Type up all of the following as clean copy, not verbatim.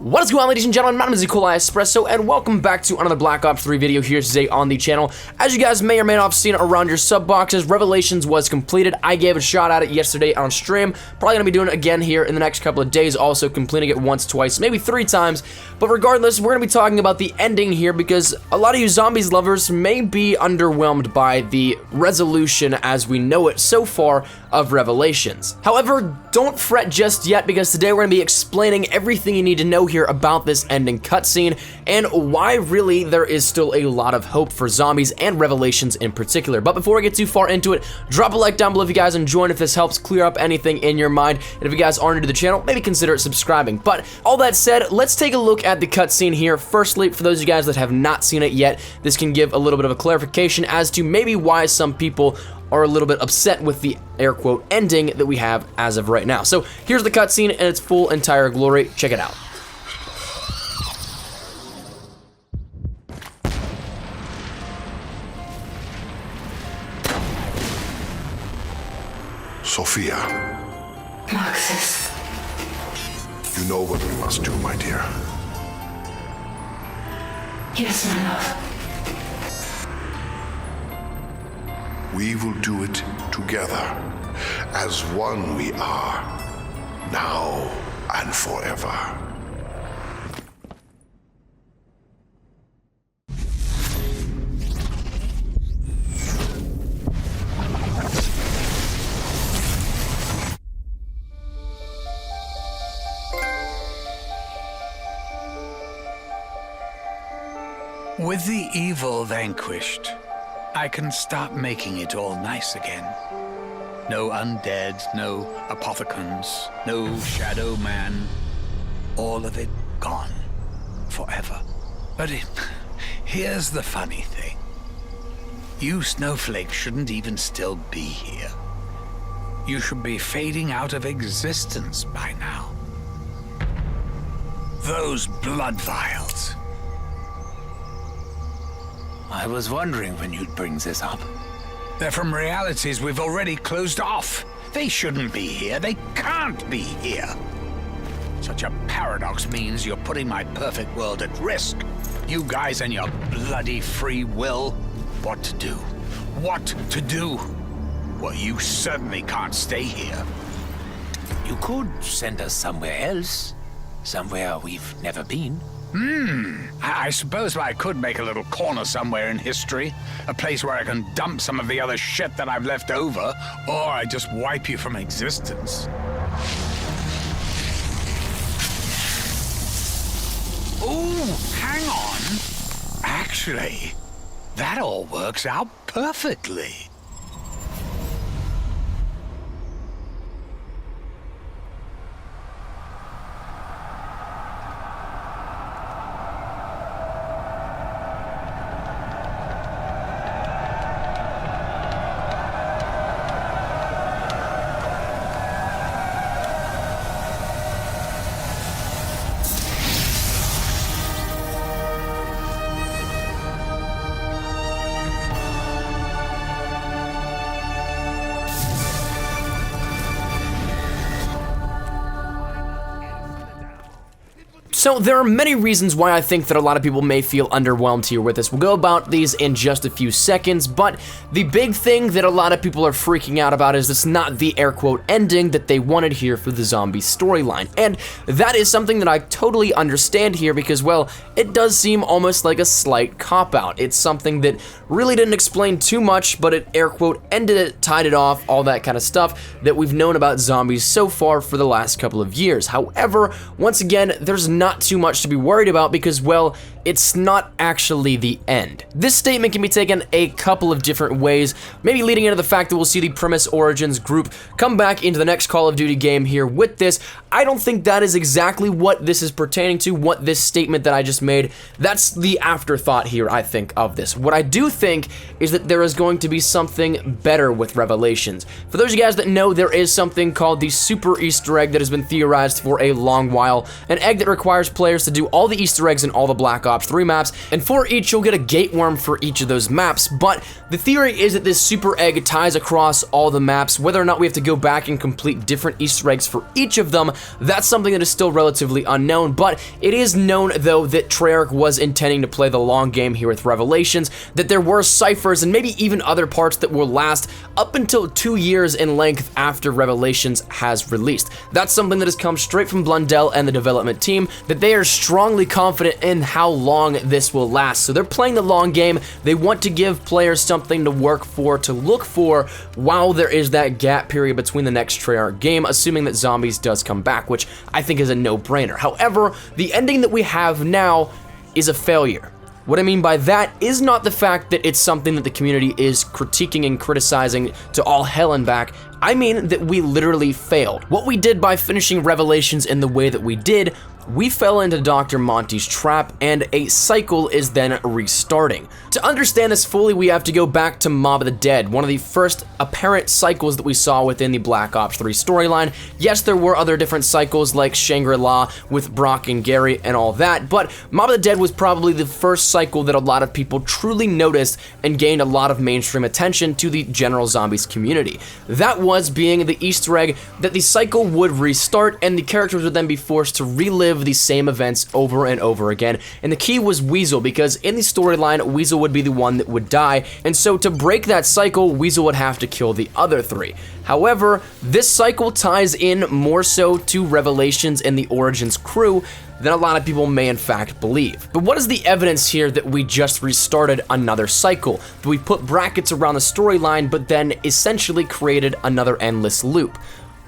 What is going on, ladies and gentlemen? My name is Espresso, and welcome back to another Black Ops 3 video here today on the channel. As you guys may or may not have seen around your sub boxes, Revelations was completed. I gave a shot at it yesterday on stream. Probably going to be doing it again here in the next couple of days, also completing it once, twice, maybe 3 times. But regardless, we're going to be talking about the ending here because a lot of you zombies lovers may be underwhelmed by the resolution as we know it so far of Revelations. However, don't fret just yet because today we're going to be explaining everything you need to know here about this ending cutscene and why really there is still a lot of hope for zombies and Revelations in particular. But before I get too far into it, drop a like down below if you guys enjoyed, if this helps clear up anything in your mind, and if you guys are new to the channel, maybe consider subscribing. But all that said, let's take a look at the cutscene here. Firstly, for those of you guys that have not seen it yet, this can give a little bit of a clarification as to maybe why some people are a little bit upset with the air quote ending that we have as of right now. So here's the cutscene in its full entire glory. Check it out. Sophia. Marxus. You know what we must do, my dear. Yes, my love. We will do it together. As one we are, now and forever. With the evil vanquished, I can start making it all nice again. No undead, no apothecons, no shadow man. All of it gone. Forever. But here's the funny thing. You snowflakes shouldn't even still be here. You should be fading out of existence by now. Those blood vials. I was wondering when you'd bring this up. They're from realities we've already closed off. They shouldn't be here. They can't be here. Such a paradox means you're putting my perfect world at risk. You guys and your bloody free will. What to do? What to do? Well, you certainly can't stay here. You could send us somewhere else. Somewhere we've never been. I suppose I could make a little corner somewhere in history. A place where I can dump some of the other shit that I've left over. Or I just wipe you from existence. Ooh, hang on. Actually, that all works out perfectly. So there are many reasons why I think that a lot of people may feel underwhelmed here with this. We'll go about these in just a few seconds, but the big thing that a lot of people are freaking out about is it's not the air quote ending that they wanted here for the zombie storyline. And that is something that I totally understand here because, well, it does seem almost like a slight cop-out. It's something that really didn't explain too much, but it air quote ended it, tied it off, all that kind of stuff that we've known about zombies so far for the last couple of years. However, once again, there's not too much to be worried about because, well, it's not actually the end. This statement can be taken a couple of different ways, maybe leading into the fact that we'll see the Primis Origins group come back into the next Call of Duty game here with this. I don't think that is exactly what this is pertaining to, what this statement that I just made. That's the afterthought here, I think, of this. What I do think is that there is going to be something better with Revelations. For those of you guys that know, there is something called the Super Easter Egg that has been theorized for a long while, an egg that requires requires players to do all the Easter eggs in all the Black Ops 3 maps, and for each you'll get a gate worm for each of those maps, but the theory is that this super egg ties across all the maps. Whether or not we have to go back and complete different Easter eggs for each of them, that's something that is still relatively unknown, but it is known though that Treyarch was intending to play the long game here with Revelations, that there were ciphers and maybe even other parts that will last up until 2 years in length after Revelations has released. That's something that has come straight from Blundell and the development team, that they are strongly confident in how long this will last. So they're playing the long game. They want to give players something to work for, to look for, while there is that gap period between the next Treyarch game, assuming that Zombies does come back, which I think is a no-brainer. However, the ending that we have now is a failure. What I mean by that is not the fact that it's something that the community is critiquing and criticizing to all hell and back. I mean that we literally failed. What we did by finishing Revelations in the way that we did, we fell into Dr. Monty's trap, and a cycle is then restarting. To understand this fully, we have to go back to Mob of the Dead, one of the first apparent cycles that we saw within the Black Ops 3 storyline. Yes, there were other different cycles like Shangri-La with Brock and Gary and all that, but Mob of the Dead was probably the first cycle that a lot of people truly noticed and gained a lot of mainstream attention to the general Zombies community. That was being the Easter egg that the cycle would restart and the characters would then be forced to relive the same events over and over again. And the key was Weasel, because in the storyline, Weasel would be the one that would die, and so to break that cycle, Weasel would have to kill the other three. However, this cycle ties in more so to Revelations and the Origins crew than a lot of people may in fact believe. But what is the evidence here that we just restarted another cycle? That we put brackets around the storyline, but then essentially created another endless loop?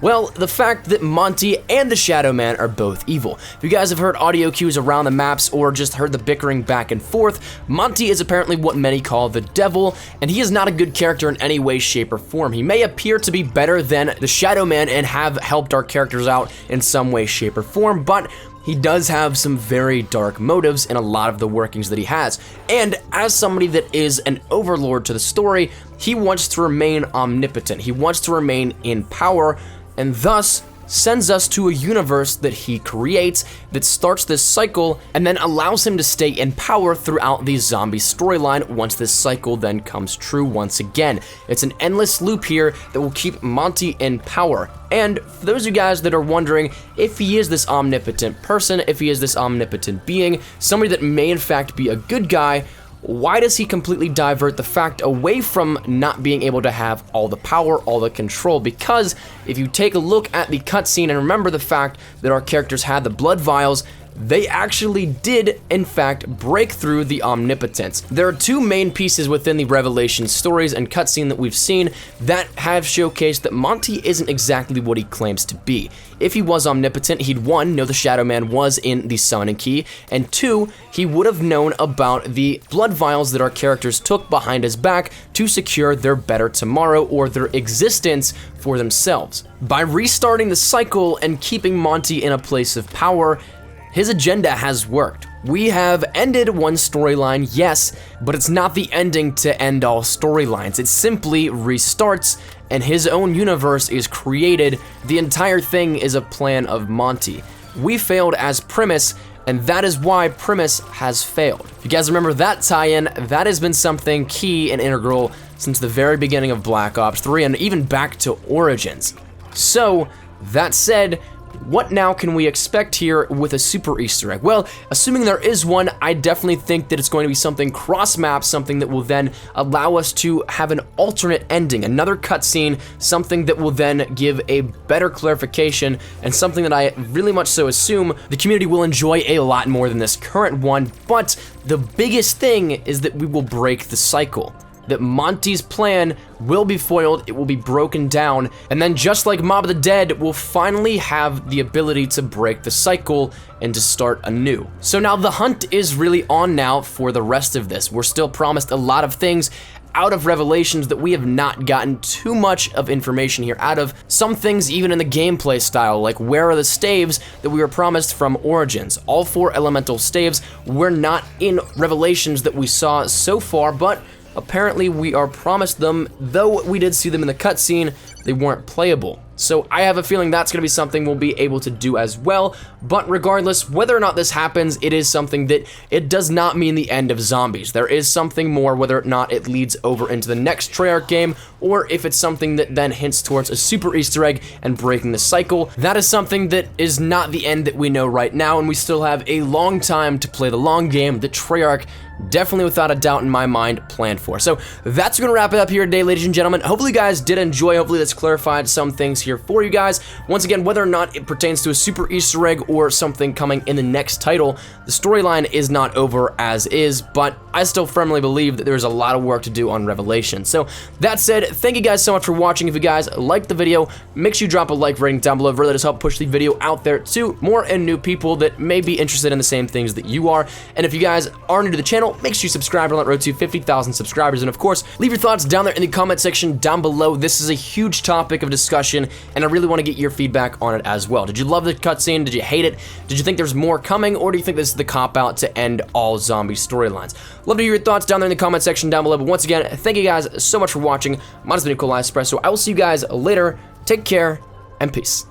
Well, the fact that Monty and the Shadow Man are both evil. If you guys have heard audio cues around the maps or just heard the bickering back and forth, Monty is apparently what many call the devil, and he is not a good character in any way, shape, or form. He may appear to be better than the Shadow Man and have helped our characters out in some way, shape, or form, but he does have some very dark motives in a lot of the workings that he has. And as somebody that is an overlord to the story, he wants to remain omnipotent. He wants to remain in power, and thus sends us to a universe that he creates that starts this cycle and then allows him to stay in power throughout the zombie storyline once this cycle then comes true once again. It's an endless loop here that will keep Monty in power. And for those of you guys that are wondering if he is this omnipotent person, if he is this omnipotent being, somebody that may in fact be a good guy, why does he completely divert the fact away from not being able to have all the power, all the control? Because if you take a look at the cutscene and remember the fact that our characters had the blood vials, they actually did, in fact, break through the omnipotence. There are two main pieces within the Revelation stories and cutscene that we've seen that have showcased that Monty isn't exactly what he claims to be. If he was omnipotent, he'd one, know the Shadow Man was in the summoning key, and two, he would have known about the blood vials that our characters took behind his back to secure their better tomorrow or their existence for themselves. By restarting the cycle and keeping Monty in a place of power, his agenda has worked. We have ended one storyline, yes, but it's not the ending to end all storylines. It simply restarts, and his own universe is created. The entire thing is a plan of Monty. We failed as Primis, and that is why Primis has failed. If you guys remember that tie-in, that has been something key and integral since the very beginning of Black Ops 3 and even back to Origins. So, that said, what now can we expect here with a super Easter egg? Well, assuming there is one, I definitely think that it's going to be something cross-map, something that will then allow us to have an alternate ending, another cutscene, something that will then give a better clarification, and something that I really much so assume the community will enjoy a lot more than this current one. But the biggest thing is that we will break the cycle. That Monty's plan will be foiled, it will be broken down, and then just like Mob of the Dead, we'll finally have the ability to break the cycle and to start anew. So now the hunt is really on now for the rest of this. We're still promised a lot of things out of Revelations that we have not gotten too much of information here out of. Some things even in the gameplay style, like where are the staves that we were promised from Origins? All 4 elemental staves were not in Revelations that we saw so far, but apparently we are promised them, though we did see them in the cutscene. they weren't playable. So I have a feeling that's going to be something we'll be able to do as well. But regardless, whether or not this happens, it is something that it does not mean the end of zombies. There is something more, whether or not it leads over into the next Treyarch game, or if it's something that then hints towards a super Easter egg and breaking the cycle. That is something that is not the end that we know right now, and we still have a long time to play the long game that Treyarch definitely, without a doubt in my mind, planned for. So that's going to wrap it up here today, ladies and gentlemen. Hopefully you guys did enjoy. Hopefully this clarified some things here for you guys. Once again, whether or not it pertains to a super Easter egg or something coming in the next title, the storyline is not over as is, but I still firmly believe that there's a lot of work to do on Revelation. So that said, thank you guys so much for watching. If you guys liked the video, make sure you drop a like rating down below. It really does help push the video out there to more and new people that may be interested in the same things that you are. And if you guys are new to the channel, make sure you subscribe on that road to 50,000 subscribers. And of course, leave your thoughts down there in the comment section down below. This is a huge topic of discussion, and I really want to get your feedback on it as well. Did you love the cutscene? Did you hate it? Did you think there's more coming, or do you think this is the cop-out to end all zombie storylines? Love to hear your thoughts down there in the comment section down below. But once again, thank you guys so much for watching. My name has been COD Espresso. I will see you guys later. Take care, and peace.